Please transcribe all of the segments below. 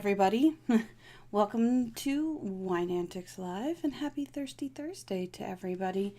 everybody. Welcome to Wine Antics Live and happy Thirsty Thursday to everybody.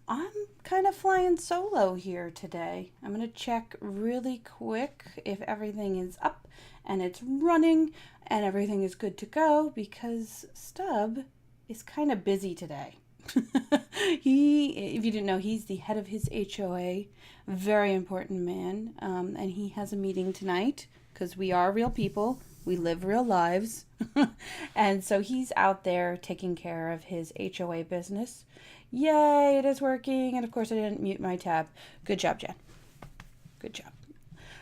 I'm kind of flying solo here today. I'm going to check really quick if everything is up and it's running and everything is good to go because Stub is kind of busy today. If you didn't know, he's the head of his HOA, very important man, and he has a meeting tonight because we are real people. We live real lives. And so he's out there taking care of his HOA business. Yay, it is working. And of course, I didn't mute my tab. Good job, Jen. Good job.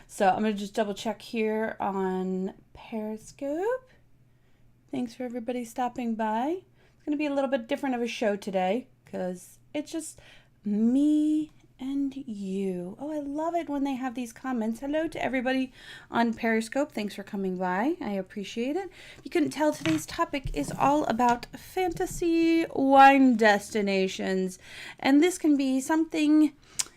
So I'm going to just double check here on Periscope. Thanks for everybody stopping by. It's going to be a little bit different of a show today because it's just me and you. Oh, I love it when they have these comments. Hello to everybody on Periscope. Thanks for coming by. I appreciate it. If you couldn't tell, today's topic is all about fantasy wine destinations. And this can be something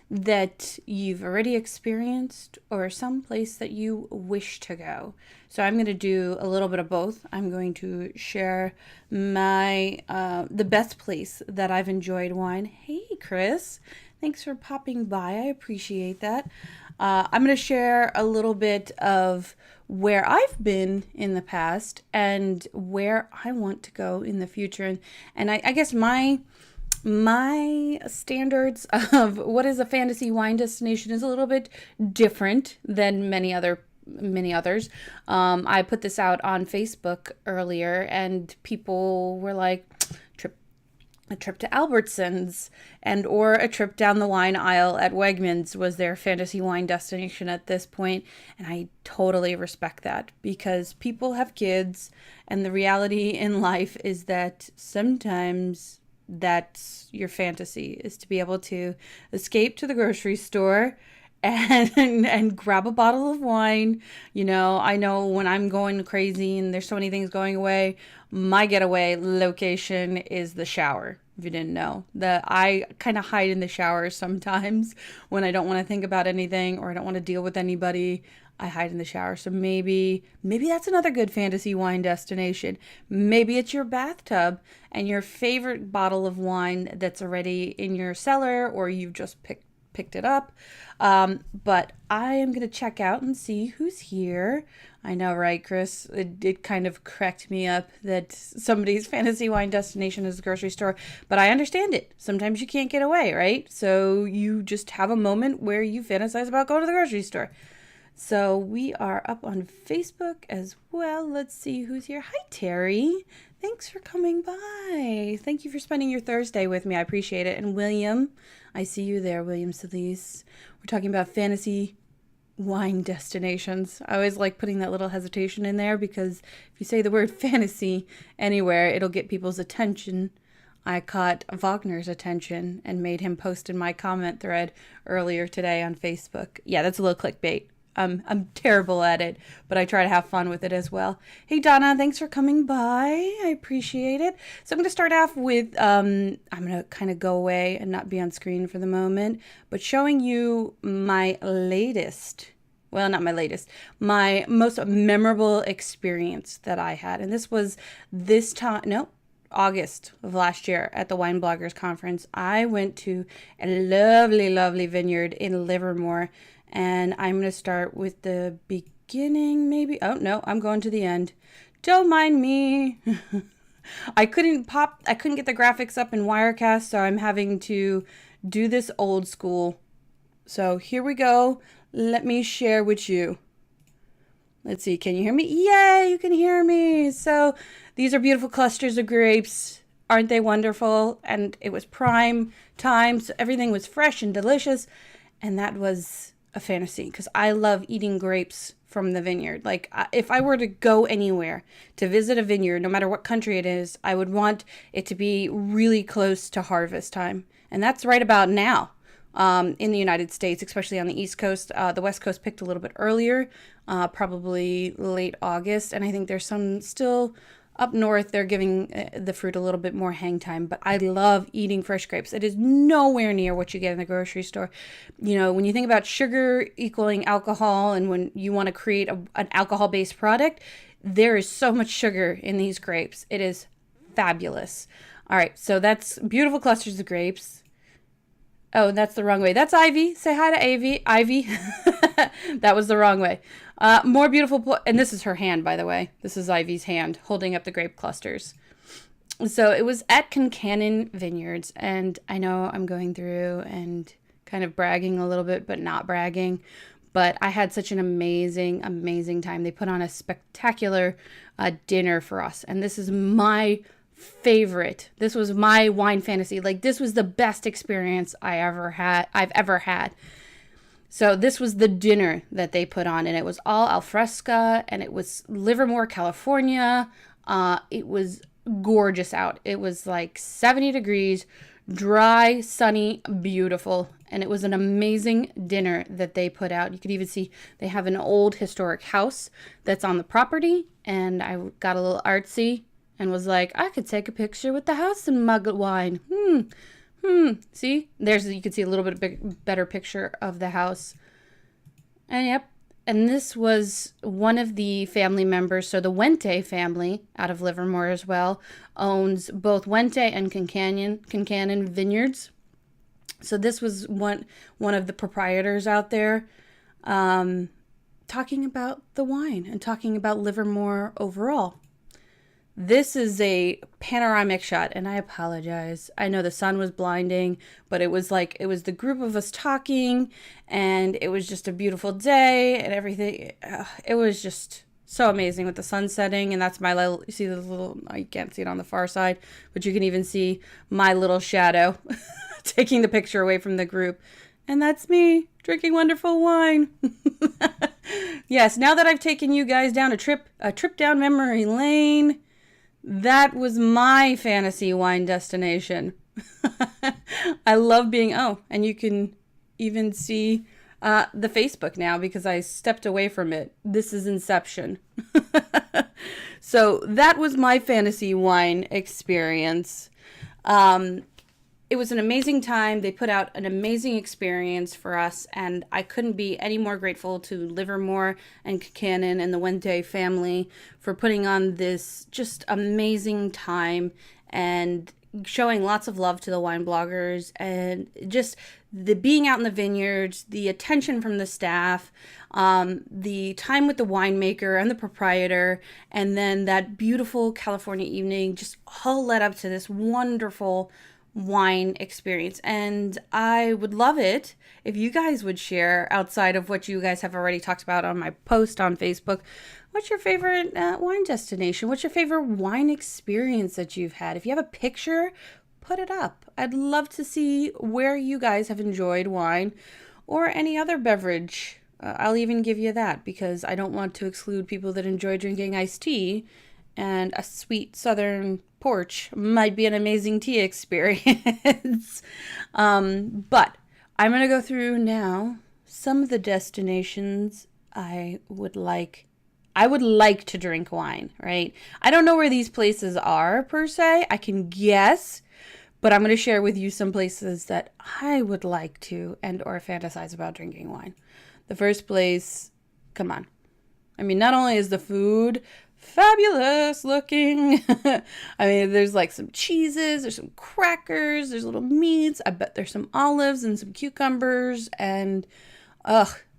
that you've already experienced or some place that you wish to go. So I'm going to do a little bit of both. I'm going to share my the best place that I've enjoyed wine. Hey, Chris. Thanks for popping by. I appreciate that. I'm going to share a little bit of where I've been in the past and where I want to go in the future. And I guess my standards of what is a fantasy wine destination is a little bit different than many others. I put this out on Facebook earlier and people were like, a trip to Albertsons or a trip down the wine aisle at Wegmans was their fantasy wine destination at this point. And I totally respect that because people have kids and the reality in life is that sometimes that's your fantasy, is to be able to escape to the grocery store and grab a bottle of wine. You know, I know when I'm going crazy and there's so many things going away, my getaway location is the shower. If you didn't know, that I kind of hide in the shower sometimes when I don't want to think about anything or I don't want to deal with anybody. I hide in the shower. So maybe that's another good fantasy wine destination. Maybe it's your bathtub and your favorite bottle of wine that's already in your cellar or you've just picked it up. But I am going to check out and see who's here. I know, right, Chris? It kind of cracked me up that somebody's fantasy wine destination is the grocery store, but I understand it. Sometimes you can't get away, right? So you just have a moment where you fantasize about going to the grocery store. So we are up on Facebook as well. Let's see who's here. Hi, Terry. Thanks for coming by. Thank you for spending your Thursday with me. I appreciate it. And William, I see you there, William Solis. We're talking about fantasy wine destinations. I always like putting that little hesitation in there because if you say the word fantasy anywhere, it'll get people's attention. I caught Wagner's attention and made him post in my comment thread earlier today on Facebook. Yeah, that's a little clickbait. I'm terrible at it, but I try to have fun with it as well. Hey, Donna, thanks for coming by. I appreciate it. So I'm going to start off with, I'm going to kind of go away and not be on screen for the moment, but showing you my most memorable experience that I had. And this was August of last year at the Wine Bloggers Conference. I went to a lovely, lovely vineyard in Livermore. And I'm going to start with the beginning, maybe. Oh, no, I'm going to the end. Don't mind me. I couldn't get the graphics up in Wirecast, so I'm having to do this old school. So here we go. Let me share with you. Let's see, can you hear me? Yay, you can hear me. So these are beautiful clusters of grapes. Aren't they wonderful? And it was prime time, so everything was fresh and delicious. And that was a fantasy because I love eating grapes from the vineyard. Like if I were to go anywhere to visit a vineyard, no matter what country it is, I would want it to be really close to harvest time. And that's right about now in the United States, especially on the East Coast. The West Coast picked a little bit earlier, probably late August. And I think there's some still up north, they're giving the fruit a little bit more hang time, but I love eating fresh grapes. It is nowhere near what you get in the grocery store. You know, when you think about sugar equaling alcohol and when you want to create an alcohol-based product, There is so much sugar in these grapes. It is fabulous. All right, so that's beautiful clusters of grapes. Oh, that's the wrong way. That's Ivy. Say hi to Ivy. Ivy. That was the wrong way. More beautiful, and this is her hand, by the way. This is Ivy's hand holding up the grape clusters. So it was at Concannon Vineyards, and I know I'm going through and kind of bragging a little bit, but not bragging. But I had such an amazing, amazing time. They put on a spectacular dinner for us, and this is my favorite. This was my wine fantasy. Like, this was the best experience I've ever had. So this was the dinner that they put on, and it was all al fresco, and it was Livermore, California. It was gorgeous out. It was like 70 degrees, dry, sunny, beautiful, and it was an amazing dinner that they put out. You could even see they have an old historic house that's on the property, and I got a little artsy and was like, I could take a picture with the house and mug of wine. See, you can see a little bit better picture of the house. And yep, and this was one of the family members. So the Wente family out of Livermore as well owns both Wente and Concannon Vineyards. So this was one of the proprietors out there talking about the wine and talking about Livermore overall. This is a panoramic shot, and I apologize. I know the sun was blinding, but it was the group of us talking, and it was just a beautiful day and everything. It was just so amazing with the sun setting, and that's you see the little, you can't see it on the far side, but you can even see my little shadow taking the picture away from the group. And that's me drinking wonderful wine. Yes, now that I've taken you guys down a trip down memory lane, that was my fantasy wine destination. I love and you can even see the Facebook now because I stepped away from it. This is Inception. So that was my fantasy wine experience. It was an amazing time. They put out an amazing experience for us, and I couldn't be any more grateful to Livermore and Concannon and the Wente family for putting on this just amazing time and showing lots of love to the wine bloggers, and just the being out in the vineyards, the attention from the staff, the time with the winemaker and the proprietor, and then that beautiful California evening just all led up to this wonderful wine experience. And I would love it if you guys would share, outside of what you guys have already talked about on my post on Facebook, what's your favorite wine destination? What's your favorite wine experience that you've had? If you have a picture, put it up. I'd love to see where you guys have enjoyed wine or any other beverage. I'll even give you that, because I don't want to exclude people that enjoy drinking iced tea, and a sweet southern porch might be an amazing tea experience. But I'm going to go through now some of the destinations I would like to drink wine, right? I don't know where these places are per se. I can guess, but I'm going to share with you some places that I would like to and or fantasize about drinking wine. The first place, come on. I mean, not only is the food fabulous looking, I mean, there's like some cheeses, there's some crackers, there's little meats. I bet there's some olives and some cucumbers, and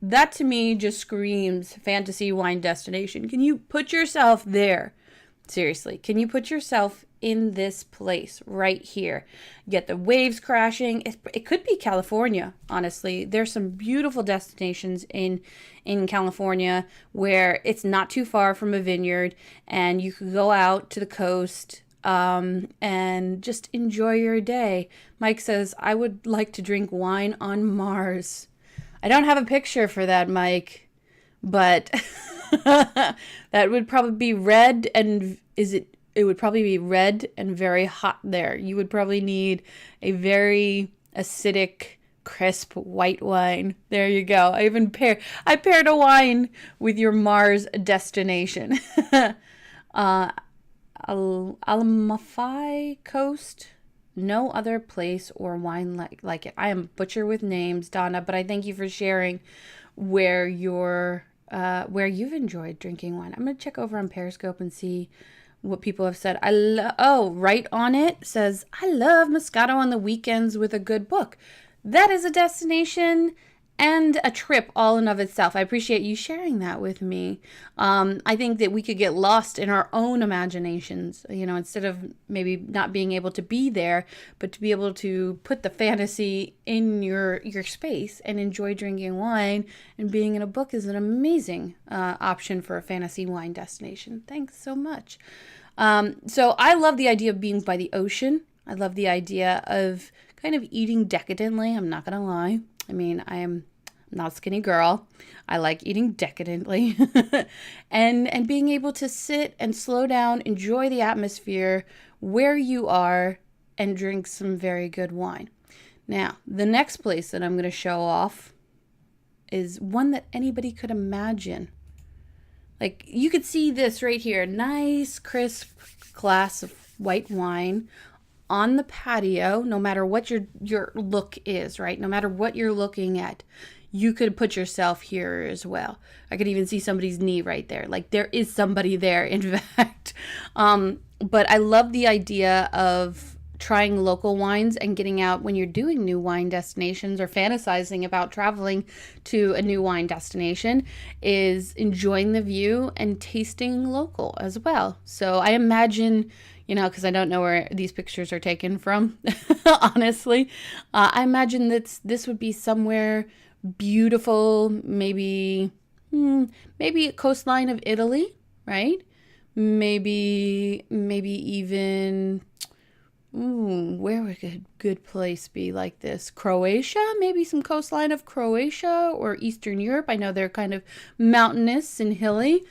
that to me just screams fantasy wine destination. Can you put yourself there? Seriously, can you put yourself in this place right here? Get the waves crashing. It could be California, honestly. There's some beautiful destinations in California where it's not too far from a vineyard, and you could go out to the coast and just enjoy your day. Mike says, I would like to drink wine on Mars. I don't have a picture for that, Mike, but that would probably be red, and it would probably be red and very hot there. You would probably need a very acidic, crisp white wine. There you go. I paired a wine with your Mars destination. Amalfi Coast. No other place or wine like it. I am butcher with names, Donna, but I thank you for sharing where your where you've enjoyed drinking wine. I'm going to check over on Periscope and see what people have said. Right on it says, I love Moscato on the weekends with a good book. That is a destination and a trip all in of itself. I appreciate you sharing that with me. I think that we could get lost in our own imaginations, instead of maybe not being able to be there, but to be able to put the fantasy in your space and enjoy drinking wine, and being in a book is an amazing option for a fantasy wine destination. Thanks so much. So I love the idea of being by the ocean. I love the idea of kind of eating decadently. I'm not going to lie. I mean, I'm not a skinny girl. I like eating decadently. and being able to sit and slow down, enjoy the atmosphere where you are, and drink some very good wine. Now, the next place that I'm going to show off is one that anybody could imagine. Like, you could see this right here. Nice, crisp glass of white wine on the patio, no matter what your look is, right? No matter what you're looking at, you could put yourself here as well. I could even see somebody's knee right there. Like, there is somebody there, in fact. But I love the idea of trying local wines and getting out when you're doing new wine destinations or fantasizing about traveling to a new wine destination, is enjoying the view and tasting local as well. So I imagine, because I don't know where these pictures are taken from, honestly, I imagine that this would be somewhere beautiful, maybe a coastline of Italy, right? Maybe even, where would a good place be like this? Croatia, maybe some coastline of Croatia or Eastern Europe. I know they're kind of mountainous and hilly.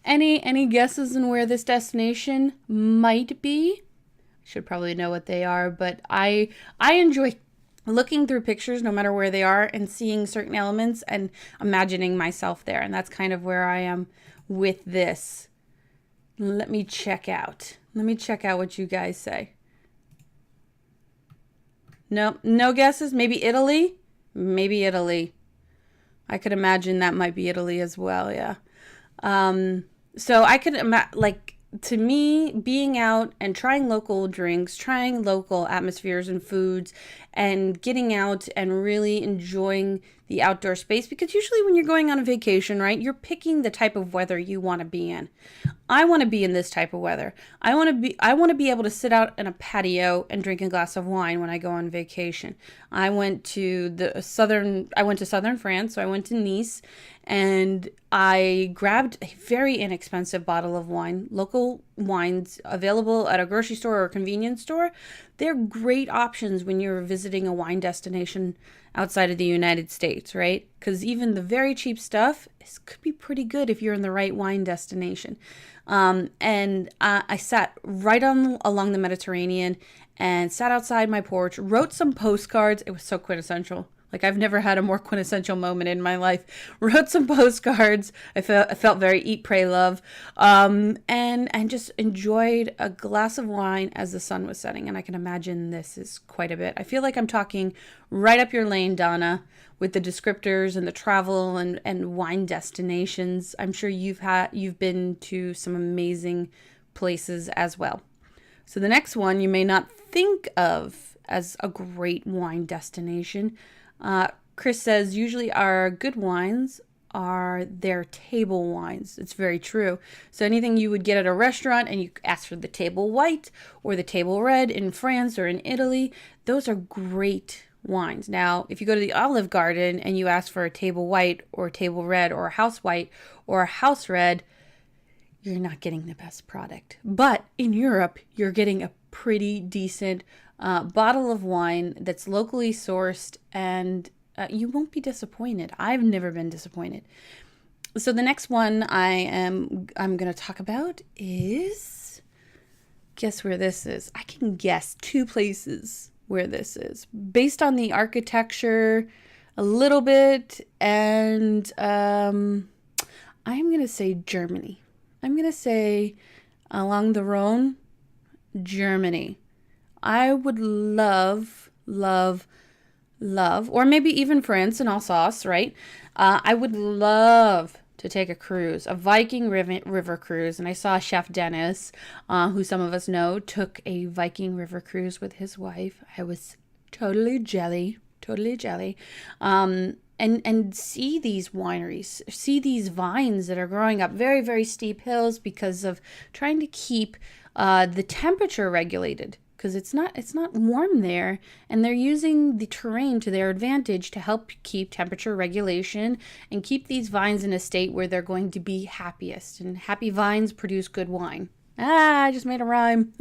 Any guesses on where this destination might be? I should probably know what they are, but I enjoy looking through pictures, no matter where they are, and seeing certain elements and imagining myself there. And that's kind of where I am with this. Let me check out what you guys say. No guesses? Maybe Italy? Maybe Italy. I could imagine that might be Italy as well, yeah. So I could to me, being out and trying local drinks, trying local atmospheres and foods, and getting out and really enjoying the outdoor space, because usually when you're going on a vacation, right, you're picking the type of weather you want to be in. I want to be in this type of weather. I want to be able to sit out in a patio and drink a glass of wine when I go on vacation. I went to southern France, so I went to Nice, and I grabbed a very inexpensive bottle of wine. Local wines available at a grocery store or a convenience store. They're great options when you're visiting a wine destination outside of the United States, right? Because even the very cheap stuff could be pretty good if you're in the right wine destination. And I sat right along the Mediterranean and sat outside my porch, wrote some postcards. It was so quintessential. Like, I've never had a more quintessential moment in my life. Wrote some postcards. I felt very eat, pray, love. And just enjoyed a glass of wine as the sun was setting. And I can imagine this is quite a bit. I feel like I'm talking right up your lane, Donna, with the descriptors and the travel and wine destinations. I'm sure you've been to some amazing places as well. So the next one you may not think of as a great wine destination. Chris says, usually our good wines are their table wines. It's very true. So anything you would get at a restaurant and you ask for the table white or the table red in France or in Italy, those are great wines. Now, if you go to the Olive Garden and you ask for a table white or a table red or a house white or a house red, you're not getting the best product. But in Europe, you're getting a pretty decent bottle of wine that's locally sourced, and you won't be disappointed. I've never been disappointed. So the next one I'm going to talk about is, guess where this is? I can guess 2 places where this is based on the architecture a little bit, and I'm going to say Germany. I'm going to say along the Rhone, Germany. I would love, or maybe even France and Alsace, right? I would love to take a cruise, a Viking river cruise. And I saw Chef Dennis, who some of us know, took a Viking river cruise with his wife. I was totally jelly, totally jelly. And see these wineries, see these vines that are growing up very, very steep hills because of trying to keep the temperature regulated, because it's not warm there, and they're using the terrain to their advantage to help keep temperature regulation and keep these vines in a state where they're going to be happiest. And happy vines produce good wine. I just made a rhyme.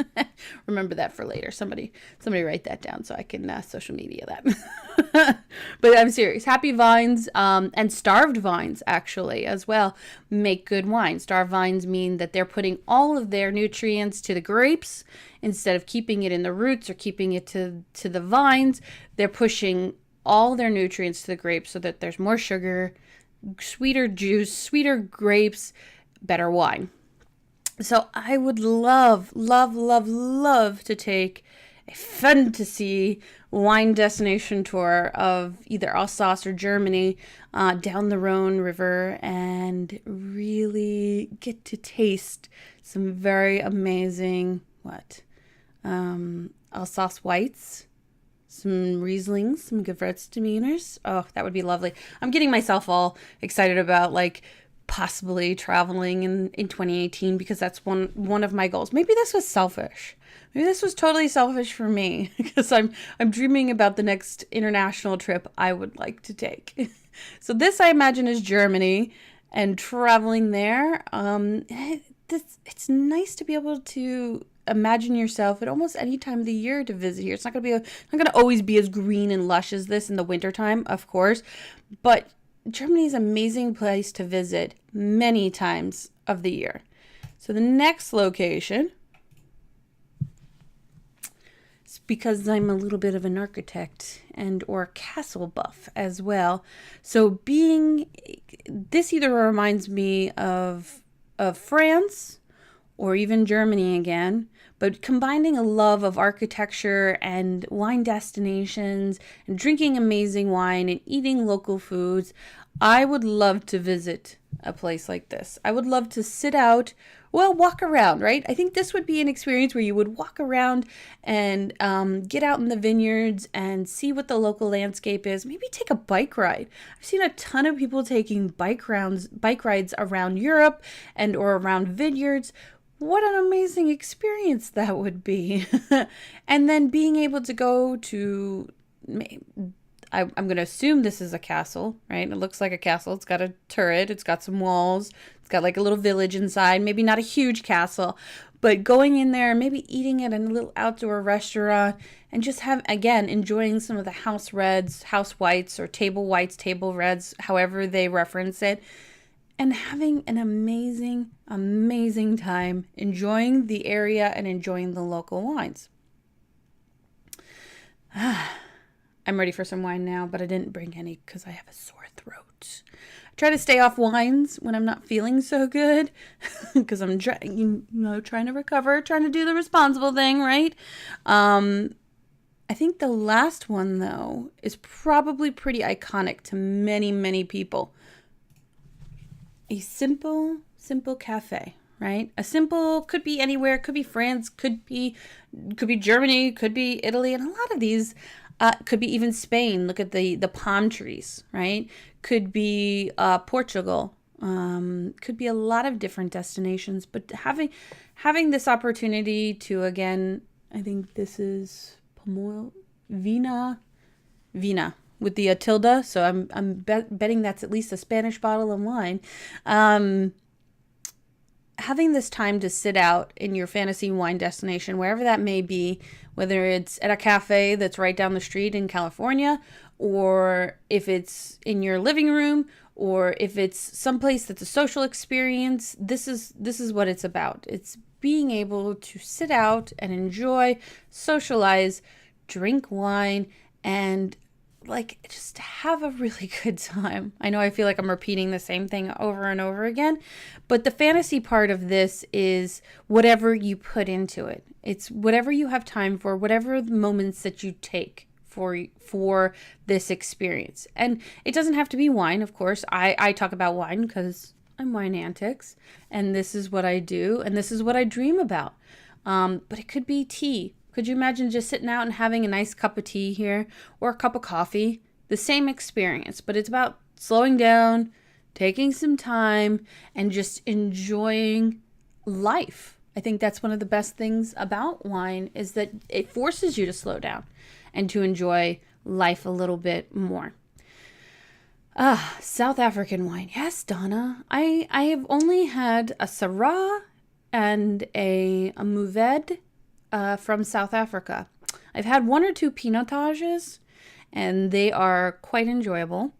Remember that for later. Somebody write that down so I can social media that. But I'm serious. Happy vines and starved vines, actually, as well, make good wine. Starved vines mean that they're putting all of their nutrients to the grapes instead of keeping it in the roots or keeping it to the vines. They're pushing all their nutrients to the grapes so that there's more sugar, sweeter juice, sweeter grapes, better wine. So I would love to take a fantasy wine destination tour of either Alsace or Germany down the Rhone River and really get to taste some very amazing, Alsace whites, some Rieslings, some Gewürztraminers. Oh, that would be lovely. I'm getting myself all excited about possibly traveling in 2018 because that's one of my goals. Maybe this was selfish. Maybe this was totally selfish for me because I'm dreaming about the next international trip I would like to take. So this, I imagine, is Germany, and traveling there. It's nice to be able to imagine yourself at almost any time of the year to visit here. It's not going to always be as green and lush as this in the wintertime, of course, but Germany is an amazing place to visit many times of the year. So the next location, it's because I'm a little bit of an architect and or castle buff as well. So this either reminds me of France or even Germany again, but combining a love of architecture and wine destinations and drinking amazing wine and eating local foods, I would love to visit a place like this. I would love to sit out, walk around, right? I think this would be an experience where you would walk around and get out in the vineyards and see what the local landscape is. Maybe take a bike ride. I've seen a ton of people taking bike rides around Europe and or around vineyards. What an amazing experience that would be. And then being able to go to, I'm going to assume this is a castle, right? It looks like a castle. It's got a turret. It's got some walls. It's got like a little village inside. Maybe not a huge castle, but going in there, maybe eating at a little outdoor restaurant and just enjoying some of the house reds, house whites, or table whites, table reds, however they reference it. And having an amazing, amazing time enjoying the area and enjoying the local wines. I'm ready for some wine now, but I didn't bring any because I have a sore throat. I try to stay off wines when I'm not feeling so good because I'm trying to recover, trying to do the responsible thing, right? I think the last one, though, is probably pretty iconic to many, many people. A simple cafe, right? Could be anywhere, could be France, could be Germany, could be Italy, and a lot of these could be even Spain. Look at the palm trees, right? Could be Portugal. Could be a lot of different destinations, but having this opportunity to, again, I think this is Vina. With the tilde, so I'm betting that's at least a Spanish bottle of wine. Having this time to sit out in your fantasy wine destination, wherever that may be, whether it's at a cafe that's right down the street in California, or if it's in your living room, or if it's someplace that's a social experience, this is what it's about. It's being able to sit out and enjoy, socialize, drink wine, and just have a really good time. I know I feel like I'm repeating the same thing over and over again, but the fantasy part of this is whatever you put into it. It's whatever you have time for, whatever moments that you take for this experience. And it doesn't have to be wine, of course. I talk about wine because I'm Wine Antics, and this is what I do, and this is what I dream about. But it could be tea. Could you imagine just sitting out and having a nice cup of tea here or a cup of coffee? The same experience, but it's about slowing down, taking some time, and just enjoying life. I think that's one of the best things about wine is that it forces you to slow down and to enjoy life a little bit more. South African wine. Yes, Donna. I have only had a Syrah and a Mourvèdre from South Africa. I've had one or two Pinotages, and they are quite enjoyable.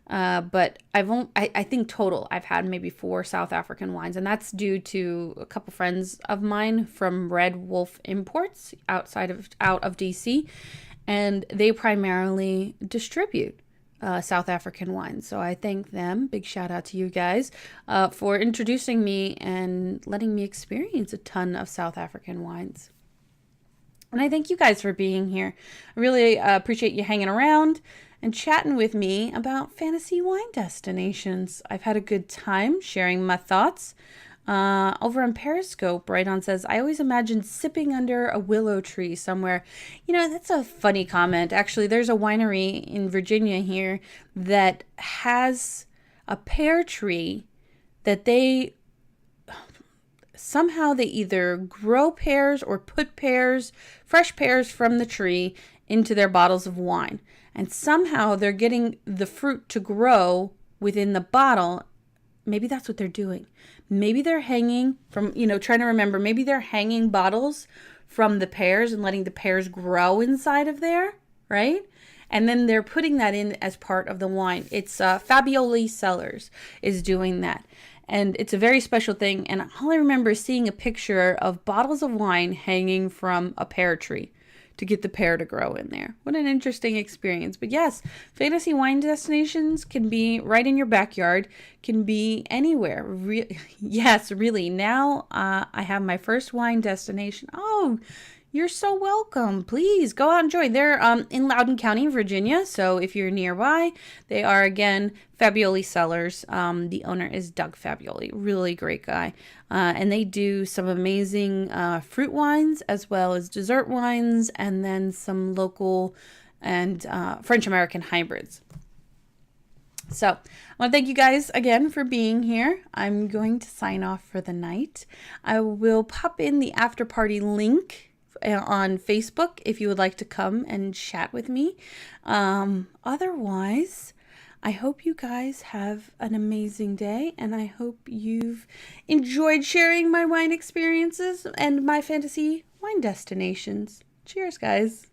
But I think total I've had maybe 4 South African wines, and that's due to a couple friends of mine from Red Wolf Imports out of DC, and they primarily distribute South African wines. So I thank them. Big shout out to you guys for introducing me and letting me experience a ton of South African wines. And I thank you guys for being here. I really appreciate you hanging around and chatting with me about fantasy wine destinations. I've had a good time sharing my thoughts. Over on Periscope, Right On says, I always imagine sipping under a willow tree somewhere. That's a funny comment. Actually, there's a winery in Virginia here that has a pear tree that they either grow pears or put pears, fresh pears from the tree into their bottles of wine. And somehow they're getting the fruit to grow within the bottle. Maybe that's what they're doing. Maybe they're hanging from, trying to remember, maybe they're hanging bottles from the pears and letting the pears grow inside of there, right? And then they're putting that in as part of the wine. It's Fabioli Cellars is doing that. And it's a very special thing. And all I remember is seeing a picture of bottles of wine hanging from a pear tree to get the pear to grow in there. What an interesting experience. But yes, fantasy wine destinations can be right in your backyard, can be anywhere. Yes, really. Now I have my first wine destination. Oh, you're so welcome. Please go out and enjoy. They're in Loudoun County, Virginia. So if you're nearby, they are, again, Fabioli Cellars. The owner is Doug Fabioli. Really great guy. And they do some amazing fruit wines as well as dessert wines, and then some local and French-American hybrids. So I want to thank you guys again for being here. I'm going to sign off for the night. I will pop in the after party link on Facebook if you would like to come and chat with me. Otherwise, I hope you guys have an amazing day, and I hope you've enjoyed sharing my wine experiences and my fantasy wine destinations. Cheers, guys.